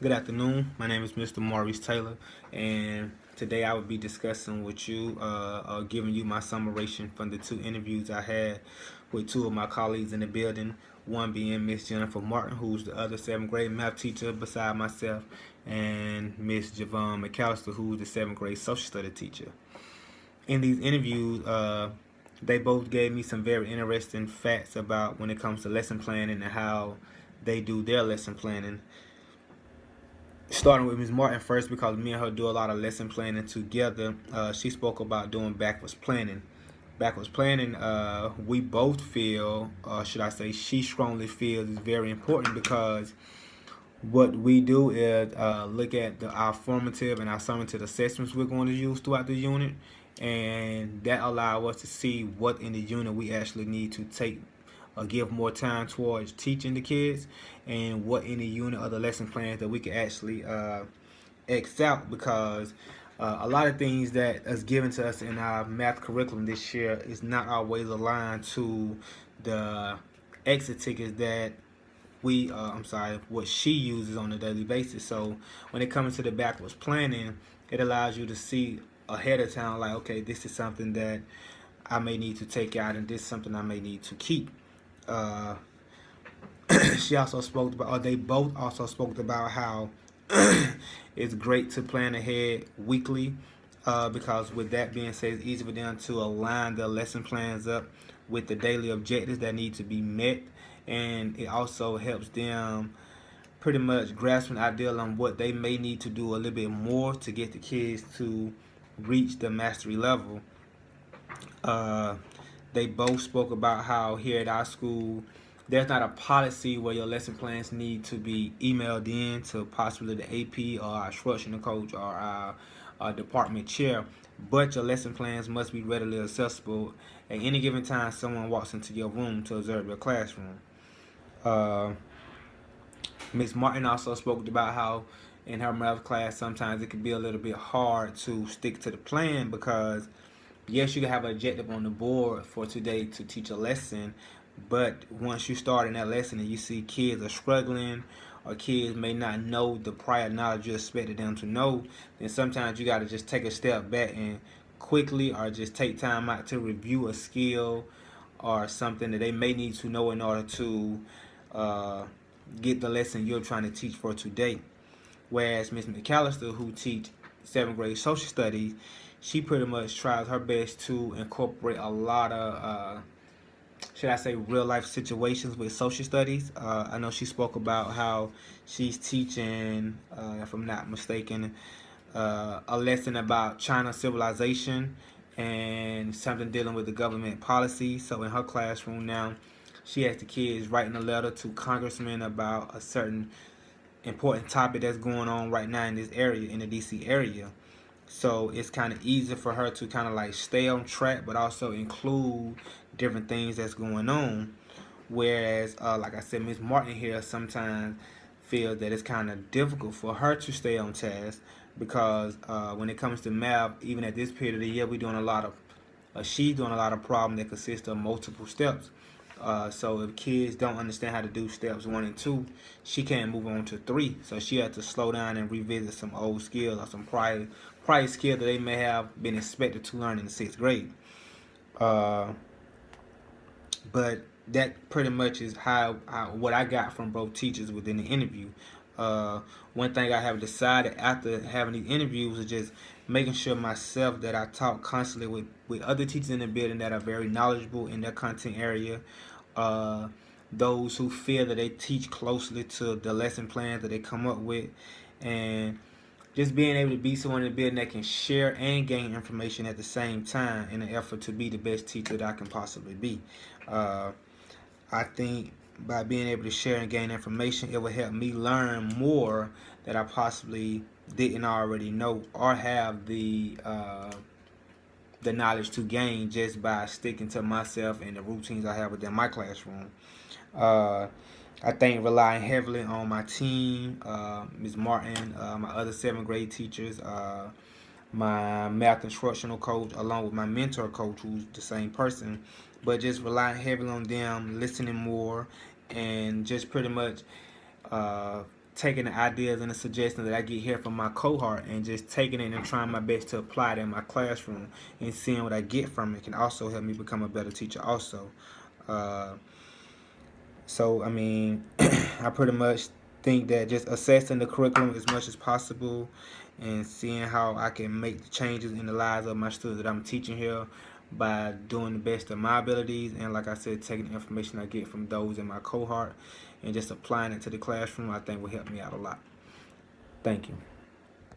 Good afternoon. My name is Mr. Maurice Taylor, and today I will be discussing with you, giving you my summation from the two interviews I had with two of my colleagues in the building. One being Miss Jennifer Martin, who's the other seventh grade math teacher beside myself, and Miss Javon McAllister, who's the seventh grade social study teacher. In these interviews, they both gave me some very interesting facts about when it comes to lesson planning and how they do their lesson planning, starting with Ms. Martin first because me and her do a lot of lesson planning together. She spoke about doing backwards planning. Backwards planning, we both feel, should I say, she strongly feels is very important because what we do is look at our formative and our summative assessments we're going to use throughout the unit, and that allows us to see what in the unit we actually need to take or give more time towards teaching the kids, and what in the unit or the lesson plans that we can actually X out because a lot of things that is given to us in our math curriculum this year is not always aligned to the exit tickets that what she uses on a daily basis. So when it comes to the backwards planning, it allows you to see ahead of time, like, okay, this is something that I may need to take out, and this is something I may need to keep. Uh, she also spoke about, or they both also spoke about how it's great to plan ahead weekly because with that being said, it's easy for them to align their lesson plans up with the daily objectives that need to be met, and it also helps them pretty much grasp an idea on what they may need to do a little bit more to get the kids to reach the mastery level. Uh, they both spoke about how here at our school, there's not a policy where your lesson plans need to be emailed in to possibly the AP or our instructional coach or our department chair, but your lesson plans must be readily accessible at any given time someone walks into your room to observe your classroom. Uh, Miss Martin also spoke about how in her math class sometimes it can be a little bit hard to stick to the plan because yes, you can have an objective on the board for today to teach a lesson, but once you start in that lesson and you see kids are struggling or kids may not know the prior knowledge you expected them to know, then sometimes you got to just take a step back and quickly or just take time out to review a skill or something that they may need to know in order to uh, get the lesson you're trying to teach for today. Whereas Miss McAllister, who teach seventh grade social studies, she pretty much tries her best to incorporate a lot of, should I say, real life situations with social studies. I know she spoke about how she's teaching, if I'm not mistaken, a lesson about China civilization and something dealing with the government policy. So in her classroom now, she has the kids writing a letter to congressmen about a certain important topic that's going on right now in this area, in the DC area. So it's kind of easy for her to kind of like stay on track, but also include different things that's going on. Whereas, like I said, Miss Martin here sometimes feels that it's kind of difficult for her to stay on task because when it comes to math, even at this period of the year, we're doing a lot of, she's doing a lot of problems that consist of multiple steps. So if kids don't understand how to do steps 1 and 2, she can't move on to 3. So she had to slow down and revisit some old skills or some prior skill that they may have been expected to learn in the 6th grade. Uh, but that pretty much is how what I got from both teachers within the interview. One thing I have decided after having these interviews is just making sure myself that I talk constantly with other teachers in the building that are very knowledgeable in their content area. Uh, those who feel that they teach closely to the lesson plans that they come up with, and just being able to be someone in the building that can share and gain information at the same time in an effort to be the best teacher that I can possibly be. Uh, I think by being able to share and gain information, it will help me learn more that I possibly didn't already know or have the knowledge to gain just by sticking to myself and the routines I have within my classroom. Uh, I think relying heavily on my team, Ms. Martin, my other seventh grade teachers, my math instructional coach, along with my mentor coach, who's the same person, but just relying heavily on them, listening more, and just pretty much uh, taking the ideas and the suggestions that I get here from my cohort and just taking it and trying my best to apply it in my classroom and seeing what I get from it can also help me become a better teacher also. Uh, so, I mean, I pretty much think that just assessing the curriculum as much as possible and seeing how I can make the changes in the lives of my students that I'm teaching here by doing the best of my abilities, and like I said, taking the information I get from those in my cohort and just applying it to the classroom, I think will help me out a lot. Thank you.